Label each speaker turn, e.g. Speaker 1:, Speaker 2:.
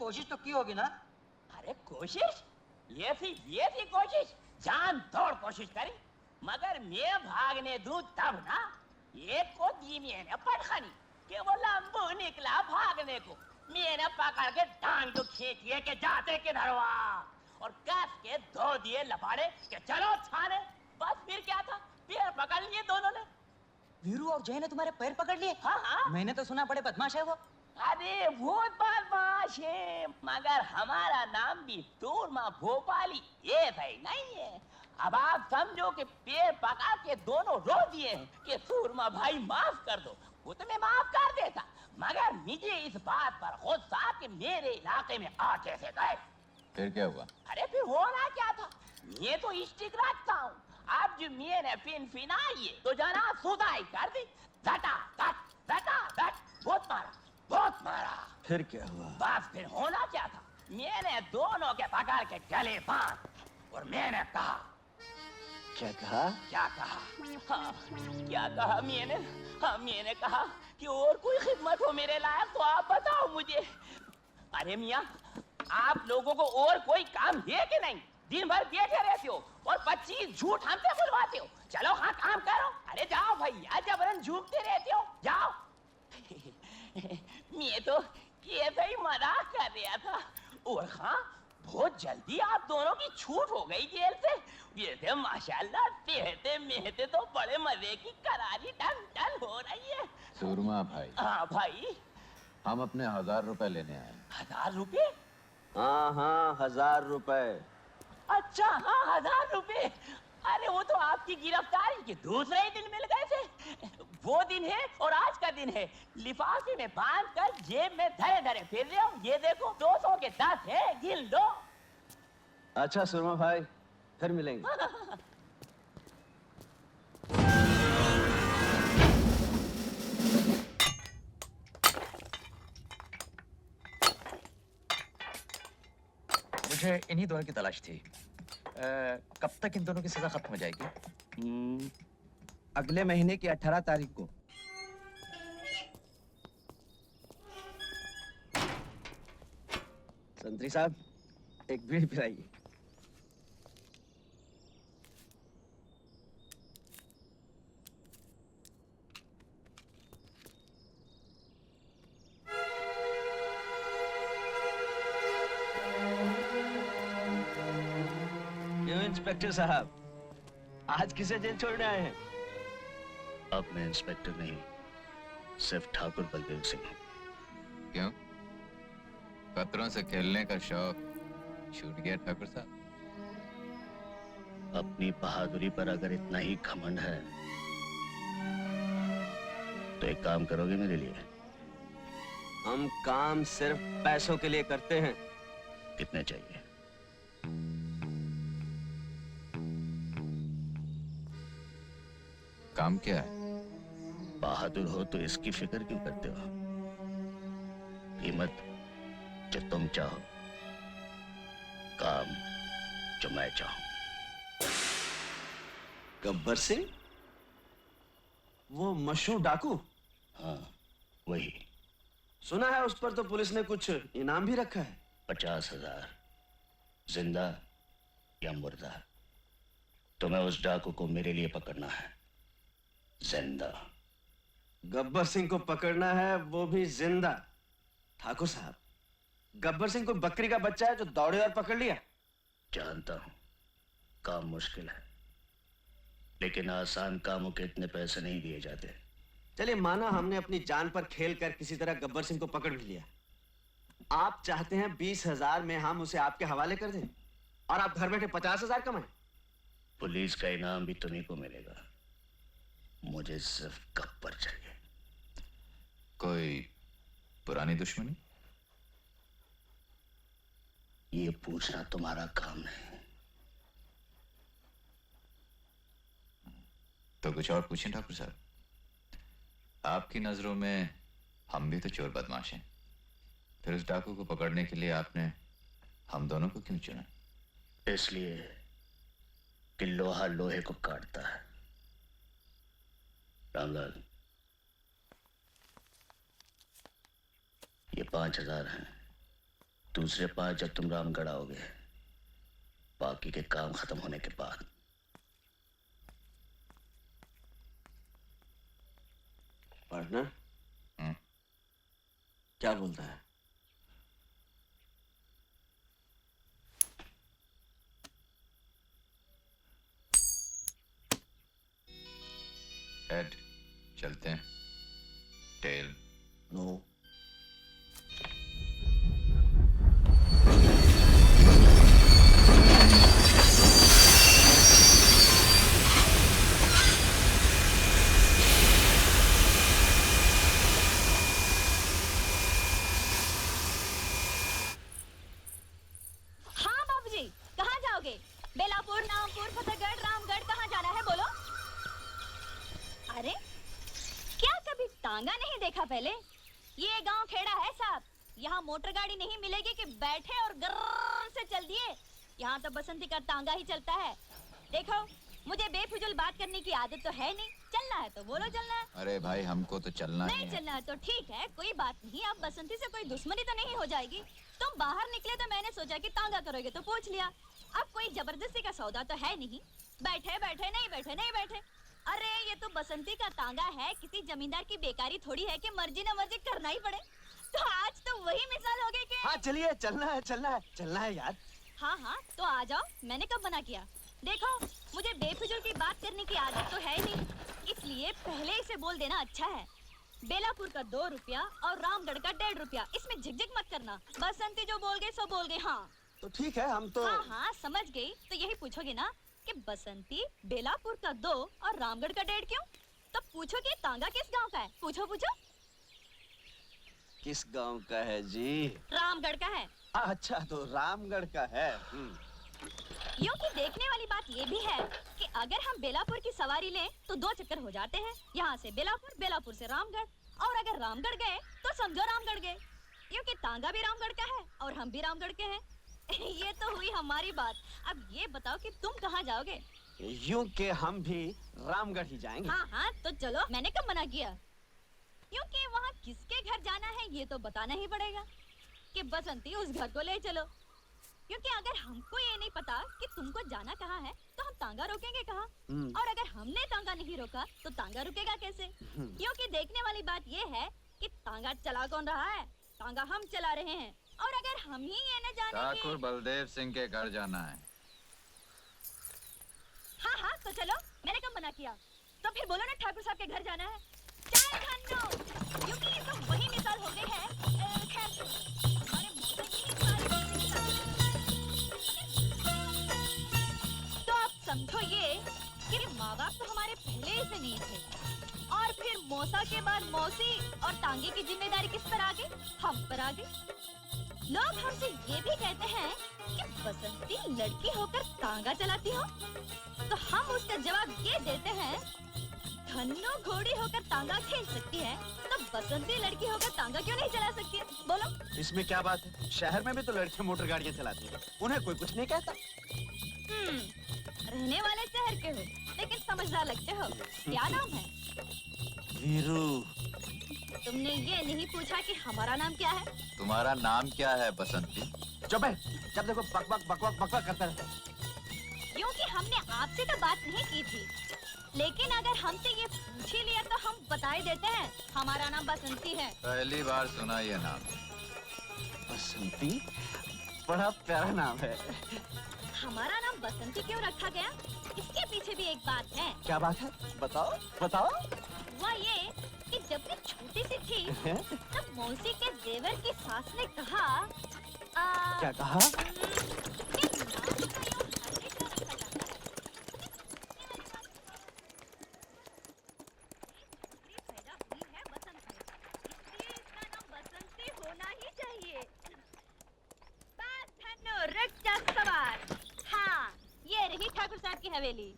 Speaker 1: कोशिश तो की होगी ना?
Speaker 2: अरे कोशिश? ये थी कोशिश, जान तोड़ कोशिश करी, मगर मैं भागने दूं तब ना, एक को दी मैंने पटखनी कि वो लंबू निकला भागने को, मैंने पकड़ के टांग तो खींचिए के जाते किधर हुआ, और कस के दो दिए लपाड़े कि चलो थाने। बस फिर क्या था, पैर पकड़ लिए दोनों ने।
Speaker 1: वीरू और जय ने तुम्हारे पैर पकड़ लिए?
Speaker 2: हाँ हाँ।
Speaker 1: मैंने तो सुना बड़े बदमाश है वो।
Speaker 2: अरे बहुत बदमाश है, मगर हमारा नाम भी सूरमा भोपाली ये सही नहीं है। अब आप समझो कि पैर पकड़ के दोनों रो दिए हैं कि सूरमा भाई माफ कर दो, वो तो मैं माफ कर देता, मगर मुझे इस बात पर गुस्सा कि मेरे इलाके में आ कैसे गए।
Speaker 3: फिर क्या हुआ?
Speaker 2: अरे फिर होना क्या था, मैं तो स्टिक रखता हूँ, अब जो मैंने पिन फिनाई है तो जना सुधाई कर दी, झटा झट बहुत मारा।
Speaker 4: फिर क्या हुआ?
Speaker 2: बस फिर होना क्या था, मैंने दोनों के पकड़ के गले बांध और मैंने कहा।
Speaker 4: क्या कहा?
Speaker 2: हाँ, क्या कहा मैंने? हाँ, मैंने कहा कि और कोई खिदमत हो मेरे लायक तो आप बताओ मुझे। अरे मियाँ, आप लोगों को और कोई काम है कि नहीं? दिन भर बैठे रहते हो और 25 झूठ हमसे बुलवाते हो। चलो हाँ काम करो। अरे जाओ भैया, जबरन झूठते रहते हो, जाओ। मैं तो ऐसे ही मजाक कर रहा था। और हाँ, बहुत जल्दी आप दोनों की छूट हो गई जेल से। ये थे माशाल्लाह, सेहते मेहते तो बड़े मजे की करारी टन टन हो रही है।
Speaker 3: सूरमा भाई।
Speaker 2: हाँ भाई।
Speaker 3: हम अपने 1000 रुपए लेने आए।
Speaker 2: 1000 रुपए?
Speaker 4: हाँ 1000 रुपए।
Speaker 2: अच्छा हाँ 1000 रुपए। अरे वो तो आपकी गिरफ्तारी के दूसरे ही दिन मिल गए थे। वो दिन है और आज का दिन है। लिफाफे में बांध कर जेब में धरे धरे फिर रहे हो। ये देखो 200 के 10 है, गिन लो।
Speaker 4: अच्छा सुरमा भाई, फिर मिलेंगे।
Speaker 5: मुझे इन्हीं दोनों की तलाश थी। कब तक इन दोनों की सजा खत्म हो जाएगी?
Speaker 6: अगले महीने की 18 तारीख को।
Speaker 4: संतरी साहब, एक बीड़ी पिलाइए। इंस्पेक्टर साहब, आज किसे जेल छोड़ने आए हैं?
Speaker 7: अब मैं इंस्पेक्टर नहीं, सिर्फ ठाकुर बलदेव सिंह हूँ।
Speaker 3: क्यों? खतरों से खेलने का शौक छूट गया ठाकुर साहब?
Speaker 7: अपनी बहादुरी पर अगर इतना ही घमंड है तो एक काम करोगे मेरे लिए?
Speaker 4: हम काम सिर्फ पैसों के लिए करते हैं।
Speaker 7: कितने चाहिए?
Speaker 3: काम क्या है?
Speaker 7: बहादुर हो तो इसकी फिक्र क्यों करते हो? कीमत जो तुम चाहो, काम जो मैं चाहूं।
Speaker 4: गब्बर सिंह, वो मशहूर डाकू?
Speaker 7: हाँ वही।
Speaker 4: सुना है उस पर तो पुलिस ने कुछ इनाम भी रखा है।
Speaker 7: 50,000, जिंदा या मुर्दा। तुम्हें उस डाकू को मेरे लिए पकड़ना है, जिंदा।
Speaker 4: गब्बर सिंह को पकड़ना है, वो भी जिंदा। ठाकुर साहब, गब्बर सिंह को बकरी का बच्चा है जो दौड़े और पकड़ लिया।
Speaker 7: जानता हूं काम मुश्किल है, लेकिन आसान कामों के इतने पैसे नहीं दिए जाते।
Speaker 4: चलिए माना हमने अपनी जान पर खेल कर किसी तरह गब्बर सिंह को पकड़ भी लिया। आप चाहते हैं 20,000 में हम उसे आपके हवाले कर दें और आप घर बैठे 50,000 कमाएं?
Speaker 7: पुलिस का इनाम भी तुम्हीं को मिलेगा, मुझे सिर्फ गब्बर चाहिए।
Speaker 3: कोई पुरानी दुश्मनी?
Speaker 7: ये पूछना तुम्हारा काम नहीं।
Speaker 3: तो कुछ और पूछें ठाकुर साहब। आपकी नजरों में हम भी तो चोर बदमाश हैं, फिर उस डाकू को पकड़ने के लिए आपने हम दोनों को क्यों चुना?
Speaker 7: इसलिए कि लोहा लोहे को काटता है। रामलाल, ये 5,000 हैं, दूसरे पास जब तुम रामगढ़ आओगे, बाकी के काम खत्म होने के बाद।
Speaker 4: Partner
Speaker 3: hmm.
Speaker 4: क्या बोलता है?
Speaker 3: हेड चलते हैं। Tail
Speaker 4: no.
Speaker 8: हाँ बाबूजी, कहाँ जाओगे? बेलापुर, नामपुर, फतेहगढ़, रामगढ़, कहाँ जाना है बोलो? अरे क्या कभी तांगा नहीं देखा पहले? ये गांव खेड़ा है साहब, यहाँ मोटर गाड़ी नहीं मिलेगी कि बैठे और गर्र से चल दिए। यहाँ तो बसंती का तांगा ही चलता है। देखो, मुझे बेफिजूल बात करने की आदत तो है नहीं। चलना है तो बोलो चलना है।
Speaker 3: अरे भाई हमको तो चलना ही
Speaker 8: नहीं
Speaker 3: है।
Speaker 8: चलना है तो ठीक है, कोई बात नहीं। अब बसंती से कोई दुश्मनी तो नहीं हो जाएगी। तुम बाहर निकले तो मैंने सोचा कि तांगा करोगे तो पूछ लिया। अब कोई जबरदस्ती का सौदा तो है नहीं। बैठे बैठे नहीं बैठे नहीं बैठे। अरे ये तो बसंती का तांगा है, किसी जमींदार की बेकारी थोड़ी है कि मर्जी न मर्जी करना ही पड़े। तो आज तो वही मिसाल हो गई कि
Speaker 4: हाँ चलिए, चलना है चलना है चलना है यार।
Speaker 8: हाँ हाँ तो आ जाओ, मैंने कब मना किया? देखो, मुझे बेफिजूल की बात करने की आदत तो है नहीं, इसलिए पहले इसे बोल देना अच्छा है। बेलापुर का 2 रुपया और रामगढ़ का 1.5 रुपया, इसमें झिकझिक मत करना। बसंती जो बोल गए सो बोल गए। हाँ
Speaker 4: तो ठीक है, हम तो
Speaker 8: हाँ हाँ समझ गई। तो यही पूछोगे ना कि बसंती बेलापुर का 2 और रामगढ़ का 1.5 क्यों? तो पूछोगे तांगा किस गांव का है? पूछो पूछो।
Speaker 4: किस गांव का है जी?
Speaker 8: रामगढ़ का है।
Speaker 4: अच्छा, तो रामगढ़ का है।
Speaker 8: यूं कि देखने वाली बात ये भी है कि अगर हम बेलापुर की सवारी लें तो 2 चक्कर हो जाते हैं। यहाँ से बेलापुर, बेलापुर से रामगढ़, और अगर रामगढ़ गए तो समझो रामगढ़ गए। यूं कि तांगा भी रामगढ़ का है और हम भी रामगढ़ के हैं। ये तो हुई हमारी बात। अब ये बताओ कि तुम कहाँ जाओगे?
Speaker 4: यूं के हम भी रामगढ़ ही जाएंगे।
Speaker 8: हाँ हाँ तो चलो, मैंने कब मना किया? क्योंकि वहाँ किसके घर जाना है ये तो बताना ही पड़ेगा कि बसंती उस घर को ले चलो। क्योंकि अगर हमको ये नहीं पता कि तुमको जाना कहाँ है तो हम तांगा रोकेंगे कहाँ? और अगर हमने तांगा नहीं रोका तो तांगा रुकेगा कैसे? क्योंकि देखने वाली बात ये है कि तांगा चला कौन रहा है? तांगा हम चला रहे हैं। और अगर हम ही ये न जाने
Speaker 3: ठाकुर बलदेव सिंह के घर जाना है।
Speaker 8: हाँ हाँ तो चलो, मैंने कब मना किया? तो फिर बोलो ना ठाकुर साहब के घर जाना है। चाय खानो, क्योंकि ये तो वही मिसाल हो गई है। खैर, हमारे मौसम की सारी तो आप समझो ये कि माँ बाप तो हमारे पहले ही से नहीं थे, और फिर मौसा के बाद मौसी, और तांगे की जिम्मेदारी किस पर आ गई? हम पर आ गई। लोग हमसे ये भी कहते हैं कि बसंती लड़की होकर तांगा चलाती हो, तो हम उसका जवाब ये देते हैं, धन्नो घोड़ी होकर तांगा खेल सकती है तो बसंती लड़की होकर तांगा क्यों नहीं चला सकती है? बोलो।
Speaker 4: इसमें क्या बात है? शहर में भी तो लड़कियां मोटर गाड़ियां चलाती हैं, उन्हें कोई कुछ नहीं कहता।
Speaker 8: रहने वाले शहर के हो लेकिन समझदार लगते हो। क्या नाम है?
Speaker 4: वीरू।
Speaker 8: तुमने ये नहीं पूछा कि हमारा नाम क्या है?
Speaker 3: तुम्हारा नाम क्या है बसंती?
Speaker 4: चुप है, जब देखो बक बक बक बक बक बक करता रहता है।
Speaker 8: क्योंकि हमने आपसे तो बात नहीं की थी, लेकिन अगर हमसे ये पूछ ही लिया तो हम बता ही देते हैं, हमारा नाम बसंती है।
Speaker 3: पहली बार सुना ये नाम।
Speaker 4: बसंती बड़ा प्यारा नाम है।
Speaker 8: हमारा नाम बसंती क्यों रखा गया? इसके पीछे भी एक बात है।
Speaker 4: क्या बात है? बताओ बताओ।
Speaker 8: हुआ ये कि जब मैं छोटी सी थी तब मौसी के देवर की सास ने कहा
Speaker 4: क्या कहा?
Speaker 8: कि नाम का यूं हल्के से रखा जाता है। छोकरी पैदा हुई है बसंत में, इसलिए इसका नाम बसंती होना ही चाहिए। बस धन्नो, रुक जा सवार। हाँ, ये रही ठाकुर साहब की हवेली।